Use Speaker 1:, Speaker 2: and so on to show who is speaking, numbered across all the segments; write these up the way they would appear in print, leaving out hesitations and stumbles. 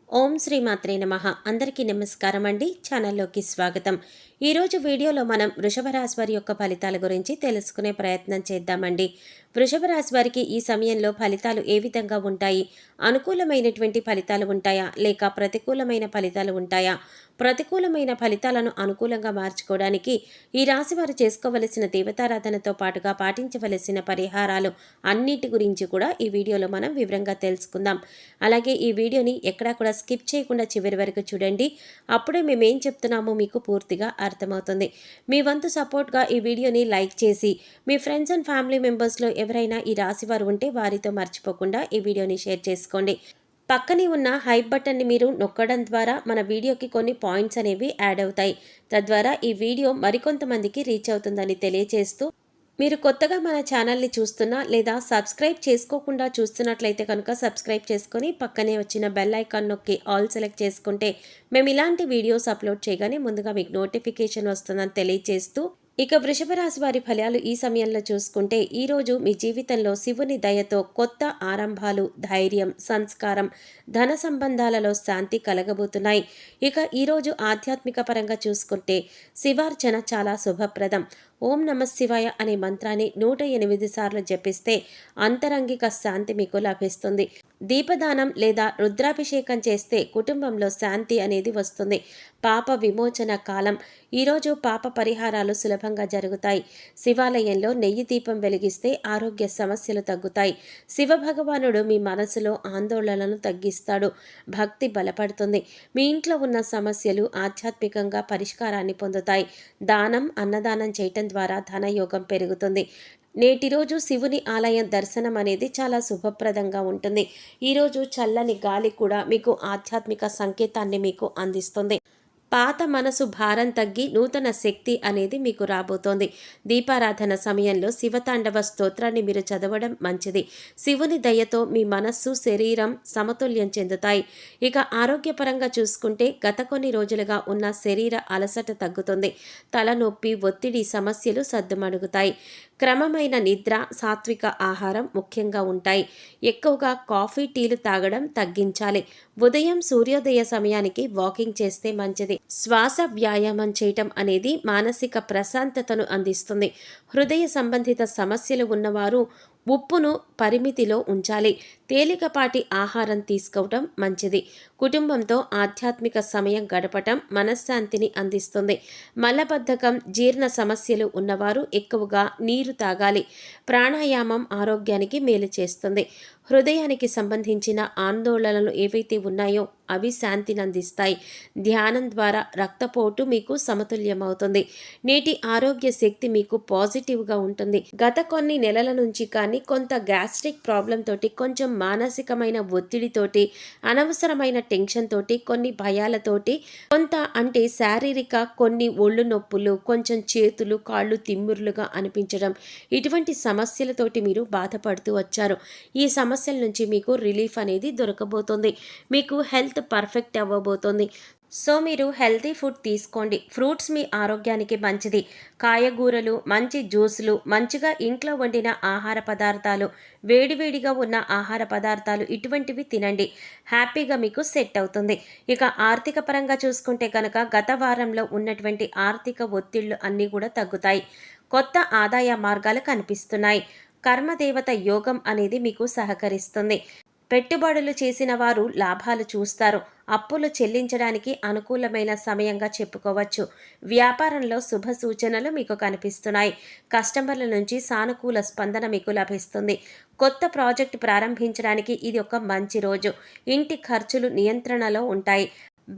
Speaker 1: ఓం శ్రీ మాత్రే నమః. అందరికీ నమస్కారం అండి. ఛానల్లోకి స్వాగతం. ఈరోజు వీడియోలో మనం వృషభ రాశి వారి యొక్క ఫలితాల గురించి తెలుసుకునే ప్రయత్నం చేద్దామండి. వృషభ రాశి వారికి ఈ సమయంలో ఫలితాలు ఏ విధంగా ఉంటాయి? అనుకూలమైనటువంటి ఫలితాలు ఉంటాయా, లేక ప్రతికూలమైన ఫలితాలు ఉంటాయా? ప్రతికూలమైన ఫలితాలను అనుకూలంగా మార్చుకోవడానికి ఈ రాశి వారు చేసుకోవలసిన దేవతారాధనతో పాటుగా పాటించవలసిన పరిహారాలు అన్నిటి గురించి కూడా ఈ వీడియోలో మనం వివరంగా తెలుసుకుందాం. అలాగే ఈ వీడియోని ఎక్కడా కూడా స్కిప్ చేయకుండా చివరి వరకు చూడండి. అప్పుడే మేమేం చెప్తున్నామో మీకు పూర్తిగా అర్థమవుతుంది. మీ వంతు సపోర్ట్గా ఈ వీడియోని లైక్ చేసి మీ ఫ్రెండ్స్ అండ్ ఫ్యామిలీ మెంబర్స్లో ఎవరైనా ఈ రాశి వారు ఉంటే వారితో మర్చిపోకుండా ఈ వీడియోని షేర్ చేసుకోండి. పక్కనే ఉన్న హైప్ బటన్ని మీరు నొక్కడం ద్వారా మన వీడియోకి కొన్ని పాయింట్స్ అనేవి యాడ్ అవుతాయి. తద్వారా ఈ వీడియో మరికొంతమందికి రీచ్ అవుతుందని తెలియజేస్తూ, మీరు కొత్తగా మన ఛానల్ని చూస్తున్నా లేదా సబ్స్క్రైబ్ చేసుకోకుండా చూస్తున్నట్లయితే కనుక సబ్స్క్రైబ్ చేసుకొని పక్కనే వచ్చిన బెల్ ఐకాన్ నొక్కి ఆల్ సెలెక్ట్ చేసుకుంటే మేము ఇలాంటి వీడియోస్ అప్లోడ్ చేయగానే ముందుగా మీకు నోటిఫికేషన్ వస్తుందని తెలియజేస్తూ, ఇక వృషభ రాశి వారి ఫలాలు ఈ సమయంలో చూసుకుంటే, ఈరోజు మీ జీవితంలో శివుని దయతో కొత్త ఆరంభాలు, ధైర్యం, సంస్కారం, ధన సంబంధాలలో శాంతి కలగబోతున్నాయి. ఇక ఈరోజు ఆధ్యాత్మిక పరంగా చూసుకుంటే శివార్చన చాలా శుభప్రదం. ఓం నమ శివాయ అనే మంత్రాన్ని 108 సార్లు జపిస్తే అంతరంగిక శాంతి మీకు లభిస్తుంది. దీపదానం లేదా రుద్రాభిషేకం చేస్తే కుటుంబంలో శాంతి అనేది వస్తుంది. పాప విమోచన కాలం. ఈరోజు పాప పరిహారాలు సులభంగా జరుగుతాయి. శివాలయంలో నెయ్యి దీపం వెలిగిస్తే ఆరోగ్య సమస్యలు తగ్గుతాయి. శివ భగవానుడు మీ మనసులో ఆందోళనను తగ్గిస్తాడు. భక్తి బలపడుతుంది. మీ ఇంట్లో ఉన్న సమస్యలు ఆధ్యాత్మికంగా పరిష్కారాన్ని పొందుతాయి. దానం, అన్నదానం చేయటం ద్వారా ధనయోగం పెరుగుతుంది. నేటి రోజు శివుని ఆలయం దర్శనం అనేది చాలా శుభప్రదంగా ఉంటుంది. ఈరోజు చల్లని గాలి కూడా మీకు ఆధ్యాత్మిక సంకేతాన్ని మీకు అందిస్తుంది. పాత మనసు భారం తగ్గి నూతన శక్తి అనేది మీకు రాబోతోంది. దీపారాధన సమయంలో శివతాండవ స్తోత్రాన్ని మీరు చదవడం మంచిది. శివుని దయతో మీ మనస్సు, శరీరం సమతుల్యం చెందుతాయి. ఇక ఆరోగ్యపరంగా చూసుకుంటే గత కొన్ని రోజులుగా ఉన్న శరీర అలసట తగ్గుతుంది. తలనొప్పి, ఒత్తిడి సమస్యలు సద్దుమణుగుతాయి. క్రమమైన నిద్ర, సాత్విక ఆహారం ముఖ్యంగా ఉంటాయి. ఎక్కువగా కాఫీ, టీలు తాగడం తగ్గించాలి. ఉదయం సూర్యోదయ సమయానికి వాకింగ్ చేస్తే మంచిది. శ్వాస వ్యాయామం చేయటం అనేది మానసిక ప్రశాంతతను అందిస్తుంది. హృదయ సంబంధిత సమస్యలు ఉన్నవారు ఉప్పును పరిమితిలో ఉంచాలి. తేలికపాటి ఆహారం తీసుకోవటం మంచిది. కుటుంబంతో ఆధ్యాత్మిక సమయం గడపటం మనశ్శాంతిని అందిస్తుంది. మలబద్ధకం, జీర్ణ సమస్యలు ఉన్నవారు ఎక్కువగా నీరు తాగాలి. ప్రాణాయామం ఆరోగ్యానికి మేలు చేస్తుంది. హృదయానికి సంబంధించిన ఆందోళనలు ఏవైతే ఉన్నాయో అవి శాంతిని అందిస్తాయి. ధ్యానం ద్వారా రక్తపోటు మీకు సమతుల్యమవుతుంది. నేటి ఆరోగ్య శక్తి మీకు పాజిటివ్గా ఉంటుంది. గత కొన్ని నెలల నుంచి కానీ కొంత గ్యాస్ట్రిక్ ప్రాబ్లం తోటి, కొంచెం మానసికమైన ఒత్తిడితోటి, అనవసరమైన టెన్షన్ తోటి, కొన్ని భయాలతోటి, కొంత అంటే శారీరక కొన్ని ఒళ్ళు నొప్పులు, కొంచెం చేతులు కాళ్ళు తిమ్మురులుగా అనిపించడం, ఇటువంటి సమస్యలతోటి మీరు బాధపడుతూ వచ్చారు. ఈ సమస్యల నుంచి మీకు రిలీఫ్ అనేది దొరకబోతుంది. మీకు హెల్త్ పర్ఫెక్ట్ అవ్వబోతుంది. సో మీరు హెల్తీ ఫుడ్ తీసుకోండి. ఫ్రూట్స్ మీ ఆరోగ్యానికి మంచిది. కాయగూరలు, మంచి జ్యూసులు, మంచిగా ఇంట్లో వండిన ఆహార పదార్థాలు, వేడివేడిగా ఉన్న ఆహార పదార్థాలు ఇటువంటివి తినండి. హ్యాపీగా మీకు సెట్ అవుతుంది. ఇక ఆర్థిక పరంగా చూసుకుంటే కనుక గత వారంలో ఉన్నటువంటి ఆర్థిక ఒత్తిళ్లు అన్నీ కూడా తగ్గుతాయి. కొత్త ఆదాయ మార్గాలు కనిపిస్తున్నాయి. కర్మదేవత యోగం అనేది మీకు సహకరిస్తుంది. పెట్టుబడులు చేసిన వారు లాభాలు చూస్తారు. అప్పులు చెల్లించడానికి అనుకూలమైన సమయంగా చెప్పుకోవచ్చు. వ్యాపారంలో శుభ సూచనలు మీకు కనిపిస్తున్నాయి. కస్టమర్ల నుంచి సానుకూల స్పందన మీకు లభిస్తుంది. కొత్త ప్రాజెక్టు ప్రారంభించడానికి ఇది ఒక మంచి రోజు. ఇంటి ఖర్చులు నియంత్రణలో ఉంటాయి.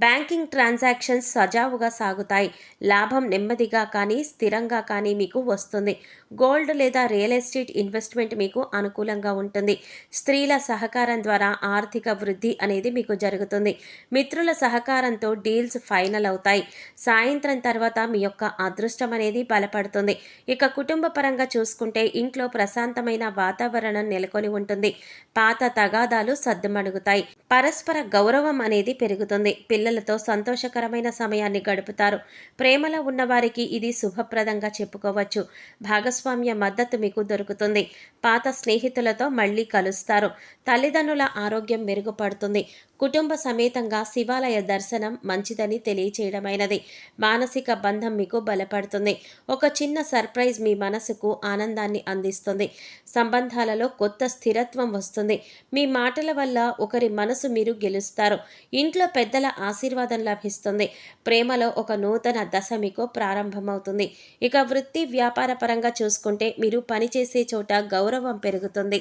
Speaker 1: బ్యాంకింగ్ ట్రాన్సాక్షన్స్ సజావుగా సాగుతాయి. లాభం నెమ్మదిగా కానీ స్థిరంగా కానీ మీకు వస్తుంది. గోల్డ్ లేదా రియల్ ఎస్టేట్ ఇన్వెస్ట్మెంట్ మీకు అనుకూలంగా ఉంటుంది. స్త్రీల సహకారం ద్వారా ఆర్థిక వృద్ధి అనేది మీకు జరుగుతుంది. మిత్రుల సహకారంతో డీల్స్ ఫైనల్ అవుతాయి. సాయంత్రం తర్వాత మీ యొక్క అదృష్టం అనేది బలపడుతుంది. ఇక కుటుంబ పరంగా చూసుకుంటే ఇంట్లో ప్రశాంతమైన వాతావరణం నెలకొని ఉంటుంది. పాత తగాదాలు సద్దుమణుగుతాయి. పరస్పర గౌరవం అనేది పెరుగుతుంది. పిల్లలతో సంతోషకరమైన సమయాన్ని గడుపుతారు. ప్రేమలో ఉన్నవారికి ఇది శుభప్రదంగా చెప్పుకోవచ్చు. భాగస్వామి భాగస్వామ్య మద్దతు మీకు దొరుకుతుంది. పాత స్నేహితులతో మళ్ళీ కలుస్తారు. తల్లిదండ్రుల ఆరోగ్యం మెరుగుపడుతుంది. కుటుంబ సమేతంగా శివాలయ దర్శనం మంచిదని తెలియచేయడమైనది. మానసిక బంధం మీకు బలపడుతుంది. ఒక చిన్న సర్ప్రైజ్ మీ మనసుకు ఆనందాన్ని అందిస్తుంది. సంబంధాలలో కొత్త స్థిరత్వం వస్తుంది. మీ మాటల వల్ల ఒకరి మనసు మీరు గెలుస్తారు. ఇంట్లో పెద్దల ఆశీర్వాదం లభిస్తుంది. ప్రేమలో ఒక నూతన దశ మీకు ప్రారంభమవుతుంది. ఇక వృత్తి వ్యాపార పరంగా చూసుకుంటే మీరు పనిచేసే చోట గౌరవం పెరుగుతుంది.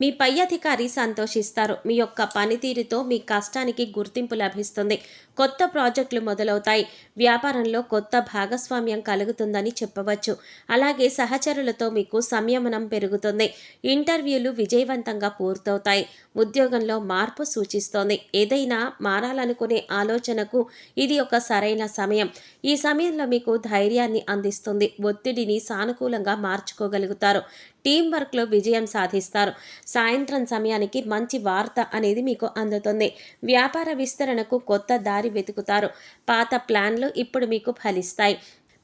Speaker 1: మీ పై అధికారి సంతోషిస్తారు. మీ యొక్క పనితీరుతో మీ కష్టానికి గుర్తింపు లభిస్తుంది. కొత్త ప్రాజెక్టులు మొదలవుతాయి. వ్యాపారంలో కొత్త భాగస్వామ్యం కలుగుతుందని చెప్పవచ్చు. అలాగే సహచరులతో మీకు సంయమనం పెరుగుతుంది. ఇంటర్వ్యూలు విజయవంతంగా పూర్తవుతాయి. ఉద్యోగంలో మార్పు సూచిస్తోంది. ఏదైనా మారాలనుకునే ఆలోచనకు ఇది ఒక సరైన సమయం. ఈ సమయంలో మీకు ధైర్యాన్ని అందిస్తుంది. ఒత్తిడిని సానుకూలంగా మార్చుకోగలుగుతారు. టీం వర్క్లో విజయం సాధిస్తారు. సాయంత్రం సమయానికి మంచి వార్త అనేది మీకు అందుతుంది. వ్యాపార విస్తరణకు కొత్త దారి వెతుకుతారు. పాత ప్లాన్లు ఇప్పుడు మీకు ఫలిస్తాయి.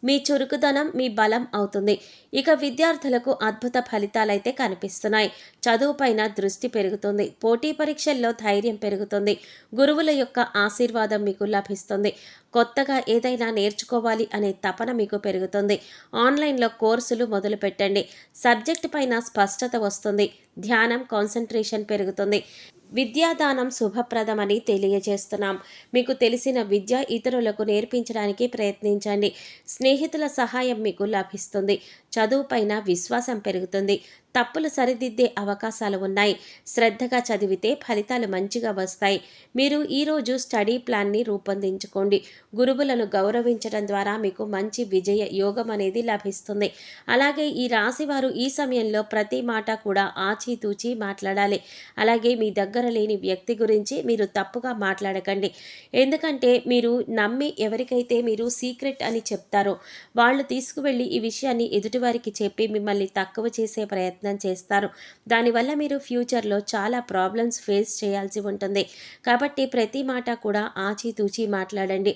Speaker 1: మీ చురుకుదనం మీ బలం అవుతుంది. ఇక విద్యార్థులకు అద్భుత ఫలితాలైతే కనిపిస్తున్నాయి. చదువుపైన దృష్టి పెరుగుతుంది. పోటీ పరీక్షల్లో ధైర్యం పెరుగుతుంది. గురువుల యొక్క ఆశీర్వాదం మీకు లభిస్తుంది. కొత్తగా ఏదైనా నేర్చుకోవాలి అనే తపన మీకు పెరుగుతుంది. ఆన్లైన్లో కోర్సులు మొదలు పెట్టండి. సబ్జెక్టు పైన స్పష్టత వస్తుంది. ధ్యానం, కాన్సన్ట్రేషన్ పెరుగుతుంది. విద్యాదానం శుభప్రదమని తెలియజేస్తున్నాం. మీకు తెలిసిన విద్య ఇతరులకు నేర్పించడానికి ప్రయత్నించండి. స్నేహితుల సహాయం మీకు లభిస్తుంది. చదువుపైన విశ్వాసం పెరుగుతుంది. తప్పులు సరిదిద్దే అవకాశాలు ఉన్నాయి. శ్రద్ధగా చదివితే ఫలితాలు మంచిగా వస్తాయి. మీరు ఈరోజు స్టడీ ప్లాన్ని రూపొందించుకోండి. గురువులను గౌరవించడం ద్వారా మీకు మంచి విజయ యోగం అనేది లభిస్తుంది. అలాగే ఈ రాశివారు ఈ సమయంలో ప్రతి మాట కూడా ఆచితూచి మాట్లాడాలి. అలాగే మీ దగ్గర లేని వ్యక్తి గురించి మీరు తప్పుగా మాట్లాడకండి. ఎందుకంటే మీరు నమ్మి ఎవరికైతే మీరు సీక్రెట్ అని చెప్తారో వాళ్ళు తీసుకువెళ్ళి ఈ విషయాన్ని ఎదుటివారికి చెప్పి మిమ్మల్ని తక్కువ చేసే ప్రయత్నం చేస్తారు. దానివల్ల మీరు ఫ్యూచర్లో చాలా ప్రాబ్లమ్స్ ఫేస్ చేయాల్సి ఉంటుంది. కాబట్టి ప్రతి మాట కూడా ఆచితూచి మాట్లాడండి.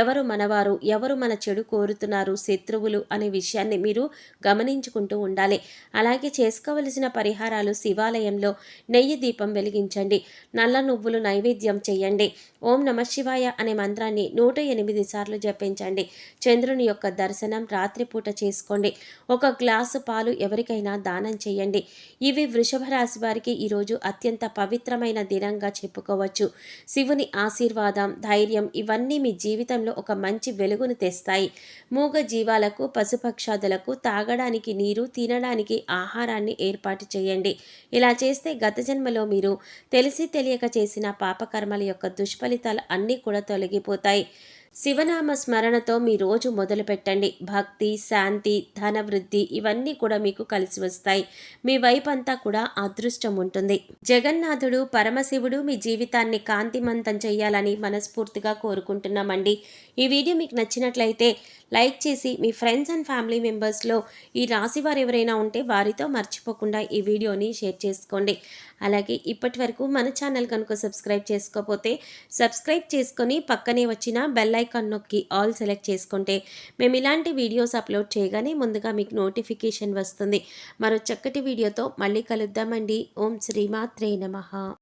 Speaker 1: ఎవరు మనవారు, ఎవరు మన చెడు కోరుతున్నారు, శత్రువులు అనే విషయాన్ని మీరు గమనించుకుంటూ ఉండాలి. అలాగే చేసుకోవలసిన పరిహారాలు శివాలయంలో నెయ్యి దీపం వెలిగించండి. నల్ల నువ్వులు నైవేద్యం చేయండి. ఓం నమఃశివాయ అనే మంత్రాన్ని 108 సార్లు జపించండి. చంద్రుని యొక్క దర్శనం రాత్రిపూట చేసుకోండి. ఒక గ్లాసు పాలు ఎవరికైనా దానం చేయండి. ఇవి వృషభ రాశి వారికి ఈరోజు అత్యంత పవిత్రమైన దినంగా చెప్పుకోవచ్చు. శివుని ఆశీర్వాదం, ధైర్యం ఇవన్నీ మీ జీవితంలో ఒక మంచి వెలుగును తెస్తాయి. మూగ జీవాలకు, పశుపక్షాదులకు తాగడానికి నీరు, తినడానికి ఆహారాన్ని ఏర్పాటు చేయండి. ఇలా చేస్తే గత జన్మలో మీరు తెలిసి తెలియక చేసిన పాపకర్మల యొక్క దుష్ఫలితాలు అన్నీ కూడా తొలగిపోతాయి. శివనామ స్మరణతో మీ రోజు మొదలు పెట్టండి. భక్తి, శాంతి, ధనవృద్ధి ఇవన్నీ కూడా మీకు కలిసి వస్తాయి. మీ వైపంతా కూడా అదృష్టం ఉంటుంది. జగన్నాథుడు పరమశివుడు మీ జీవితాన్ని కాంతిమంతం చేయాలని మనస్ఫూర్తిగా కోరుకుంటున్నామండి. ఈ వీడియో మీకు నచ్చినట్లయితే లైక్ చేసి మీ ఫ్రెండ్స్ అండ్ ఫ్యామిలీ మెంబర్స్లో ఈ రాశి వారు ఎవరైనా ఉంటే వారితో మర్చిపోకుండా ఈ వీడియోని షేర్ చేసుకోండి. అలాగే ఇప్పటి వరకు మన ఛానల్ కనుక సబ్స్క్రైబ్ చేసుకోకపోతే సబ్స్క్రైబ్ చేసుకొని పక్కనే వచ్చిన బెల్ ఐకాన్ నొక్కి ఆల్ సెలెక్ట్ చేసుకుంటే మేము ఇలాంటి వీడియోస్ అప్లోడ్ చేయగానే ముందుగా మీకు నోటిఫికేషన్ వస్తుంది. మరో చక్కటి వీడియోతో మళ్ళీ కలుద్దామండి. ఓం శ్రీమాత్రే నమః.